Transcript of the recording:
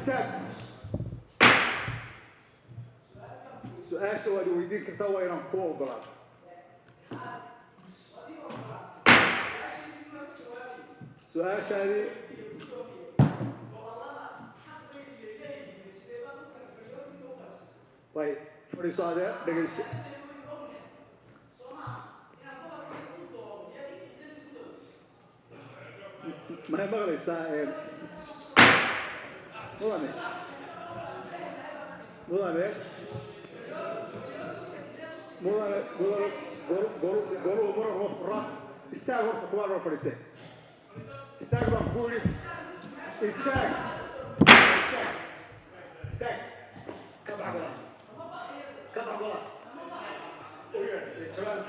istaag su-aasha waad weydiin kartaa waa inaan kuu ogolaado su-aashaadii way fadhiiso adee dhegayso maxay maqlaysaa mudane goluhu marar waa furaa istaag horta kuwaa noo fadhiise istaag baan ku yidhi istaag ka bax gola jabaan